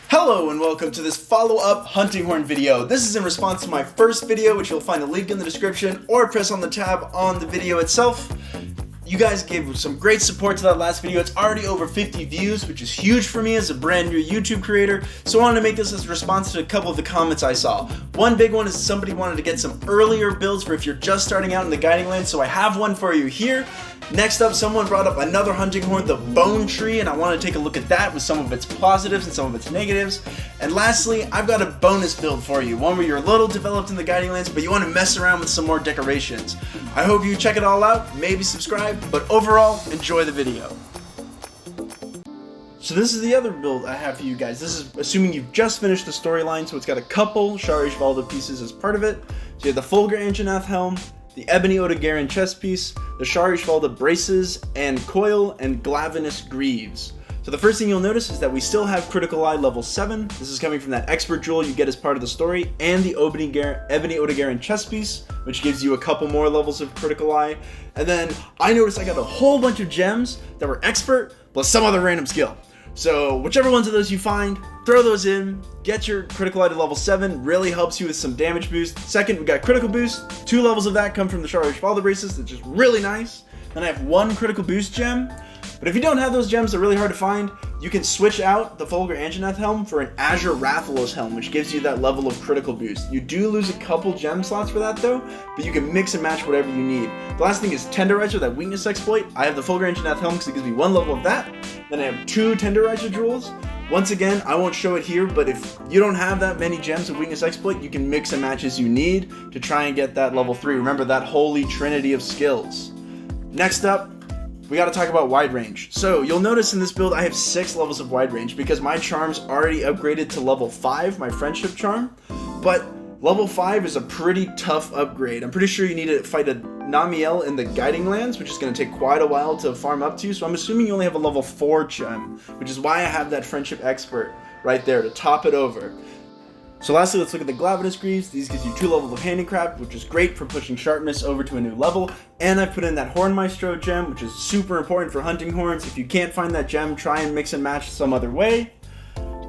Hello and welcome to this follow-up hunting horn video. This is in response to my first video, which you'll find a link in the description, or press on the tab on the video itself. You guys gave some great support to that last video. It's already over 50 views, which is huge for me as a brand new YouTube creator. So I wanted to make this as a response to a couple of the comments I saw. One big one is somebody wanted to get some earlier builds for if you're just starting out in the guiding land, so I have one for you here. Next up, someone brought up another hunting horn, the Bone Tree, and I want to take a look at that with some of its positives and some of its negatives. And lastly, I've got a bonus build for you, one where you're a little developed in the guiding lands, but you want to mess around with some more decorations. I hope you check it all out, maybe subscribe, but overall, enjoy the video. So this is the other build I have for you guys. This is assuming you've just finished the storyline, so it's got a couple Shar-Ishvalda pieces as part of it. So you have the Fulgur Anjanath helm, the Ebony Odogaron chest piece, the Shar-Ishvalda braces, and coil, and Glavenus greaves. So the first thing you'll notice is that we still have Critical Eye level 7. This is coming from that expert jewel you get as part of the story, and the Ebony Odogaron chest piece, which gives you a couple more levels of Critical Eye. And then I noticed I got a whole bunch of gems that were expert, plus some other random skill. So whichever ones of those you find, throw those in, get your Critical Eye to level 7, really helps you with some damage boost. Second, we got Critical Boost, 2 levels of that come from the Shar-Ishvalda braces, which is really nice. Then I have 1 Critical Boost gem, but if you don't have those gems, they're really hard to find. You can switch out the Fulgur Anjanath helm for an Azure Rathalos helm, which gives you that level of critical boost. You do lose a couple gem slots for that though, but you can mix and match whatever you need. The last thing is Tenderizer, that weakness exploit. I have the Fulgur Anjanath helm because it gives me 1 level of that. Then I have 2 Tenderizer jewels. Once again, I won't show it here, but if you don't have that many gems of weakness exploit, you can mix and match as you need to try and get that level 3. Remember that holy trinity of skills. Next up, we got to talk about wide range. So you'll notice in this build I have 6 levels of wide range because my charm's already upgraded to level 5, my friendship charm, but level 5 is a pretty tough upgrade. I'm pretty sure you need to fight a Namielle in the guiding lands, which is going to take quite a while to farm up to, so I'm assuming you only have a level 4 gem, which is why I have that friendship expert right there to top it over. So lastly, let's look at the Glavenus greaves. These gives you 2 levels of handicraft, which is great for pushing sharpness over to a new level. And I've put in that Horn Maestro gem, which is super important for hunting horns. If you can't find that gem, try and mix and match some other way.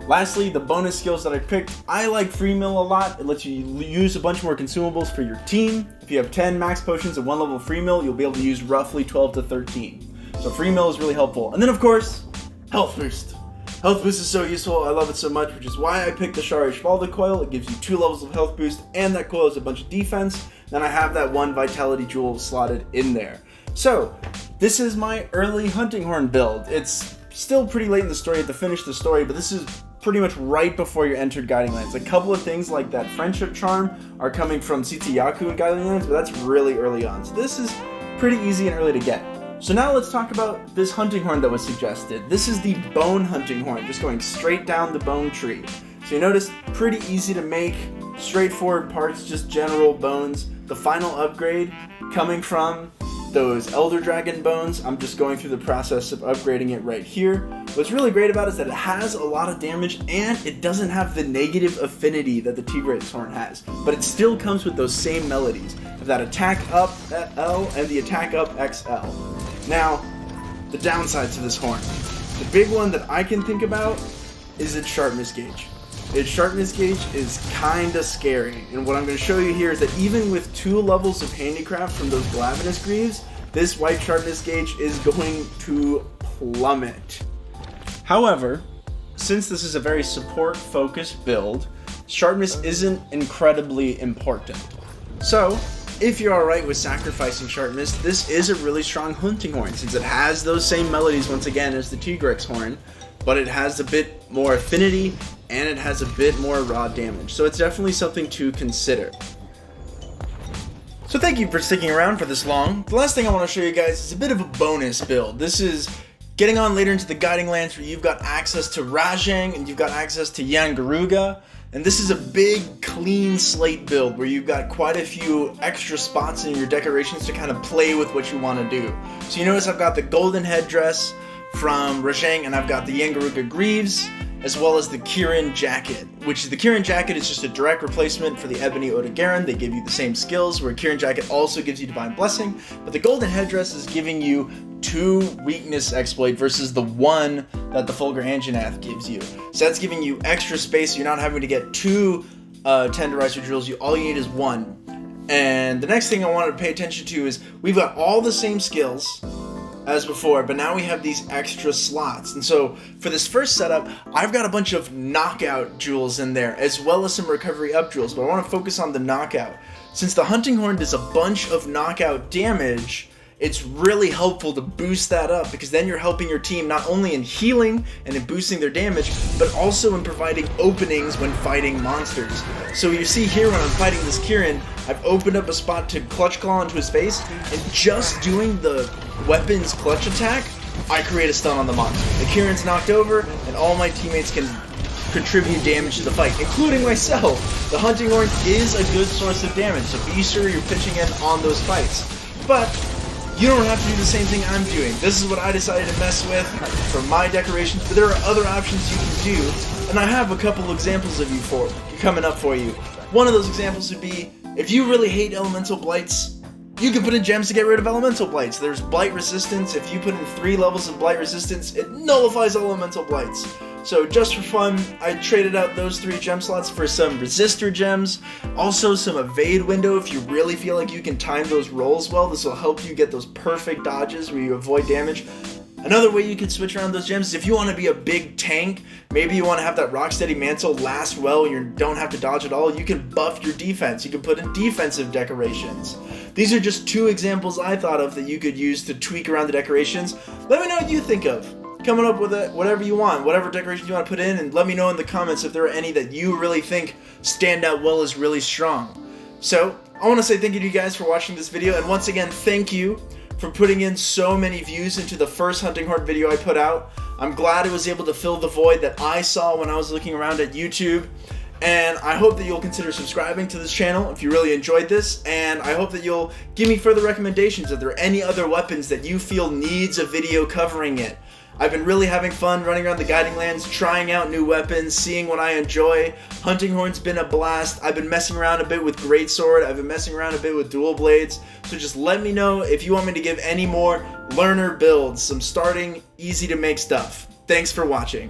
Lastly, the bonus skills that I picked. I like Free Mill a lot. It lets you use a bunch more consumables for your team. If you have 10 max potions and 1 level of Free Mill, you'll be able to use roughly 12 to 13. So Free Mill is really helpful. And then of course, Health Boost. Health Boost is so useful, I love it so much, which is why I picked the Shar-Ishvalda coil. It gives you 2 levels of health boost, and that coil is a bunch of defense. Then I have that 1 Vitality Jewel slotted in there. So, this is my early hunting horn build. It's still pretty late in the story, I have to finish the story, but this is pretty much right before you entered Guiding Lands. A couple of things like that Friendship Charm are coming from Cetiyaku in Guiding Lands, but that's really early on. So this is pretty easy and early to get. So now let's talk about this hunting horn that was suggested. This is the Bone Hunting Horn, just going straight down the bone tree. So you notice, pretty easy to make, straightforward parts, just general bones. The final upgrade coming from those Elder Dragon bones. I'm just going through the process of upgrading it right here. What's really great about it is that it has a lot of damage and it doesn't have the negative affinity that the Tigrex horn has, but it still comes with those same melodies of that attack up L and the attack up XL. Now, the downside to this horn. The big one that I can think about is its sharpness gauge. Its sharpness gauge is kinda scary, and what I'm going to show you here is that even with 2 levels of handicraft from those Glavenus greaves, this white sharpness gauge is going to plummet. However, since this is a very support-focused build, sharpness isn't incredibly important. So, if you're alright with sacrificing sharpness, this is a really strong hunting horn, since it has those same melodies once again as the Tigrex horn, but it has a bit more affinity, and it has a bit more raw damage, so it's definitely something to consider. So thank you for sticking around for this long. The last thing I want to show you guys is a bit of a bonus build. This is getting on later into the Guiding Lands where you've got access to Rajang and you've got access to Yangaruga. And this is a big, clean slate build where you've got quite a few extra spots in your decorations to kind of play with what you want to do. So you notice I've got the golden headdress from Rajang and I've got the Yangaruga greaves, as well as the Kirin jacket, which the Kirin jacket is just a direct replacement for the Ebony Odogaron. They give you the same skills, where Kirin jacket also gives you Divine Blessing, but the golden headdress is giving you 2 weakness exploit versus the 1 that the Fulgur Anjanath gives you. So that's giving you extra space. You're not having to get 2 Tenderizer drills. All you need is 1. And the next thing I wanted to pay attention to is we've got all the same skills as before, but now we have these extra slots. And so for this first setup, I've got a bunch of knockout jewels in there, as well as some recovery up jewels, but I want to focus on the knockout. Since the Hunting Horn does a bunch of knockout damage, it's really helpful to boost that up, because then you're helping your team not only in healing and in boosting their damage, but also in providing openings when fighting monsters. So you see here when I'm fighting this Kirin, I've opened up a spot to Clutch Claw into his face, and just doing the weapon's clutch attack, I create a stun on the monster. The Kirin's knocked over, and all my teammates can contribute damage to the fight, including myself. The Hunting Horn is a good source of damage, so be sure you're pitching in on those fights. But you don't have to do the same thing I'm doing. This is what I decided to mess with for my decorations, but there are other options you can do, and I have a couple examples of coming up for you. One of those examples would be, if you really hate elemental blights, you can put in gems to get rid of elemental blights. There's blight resistance. If you put in 3 levels of blight resistance, it nullifies elemental blights. So just for fun, I traded out those 3 gem slots for some resistor gems, also some evade window if you really feel like you can time those rolls well. This will help you get those perfect dodges where you avoid damage. Another way you can switch around those gems is if you want to be a big tank, maybe you want to have that Rocksteady Mantle last well, you don't have to dodge at all, you can buff your defense. You can put in defensive decorations. These are just 2 examples I thought of that you could use to tweak around the decorations. Let me know what you think of. Coming up with it, whatever you want, whatever decorations you want to put in, and let me know in the comments if there are any that you really think stand out well as really strong. So, I want to say thank you to you guys for watching this video, and once again, thank you for putting in so many views into the first Hunting Horn video I put out. I'm glad it was able to fill the void that I saw when I was looking around at YouTube. And I hope that you'll consider subscribing to this channel if you really enjoyed this, and I hope that you'll give me further recommendations if there are any other weapons that you feel needs a video covering it. I've been really having fun running around the Guiding Lands, trying out new weapons, seeing what I enjoy. Hunting Horn's been a blast. I've been messing around a bit with Greatsword. I've been messing around a bit with Dual Blades. So just let me know if you want me to give any more learner builds, some starting, easy to make stuff. Thanks for watching.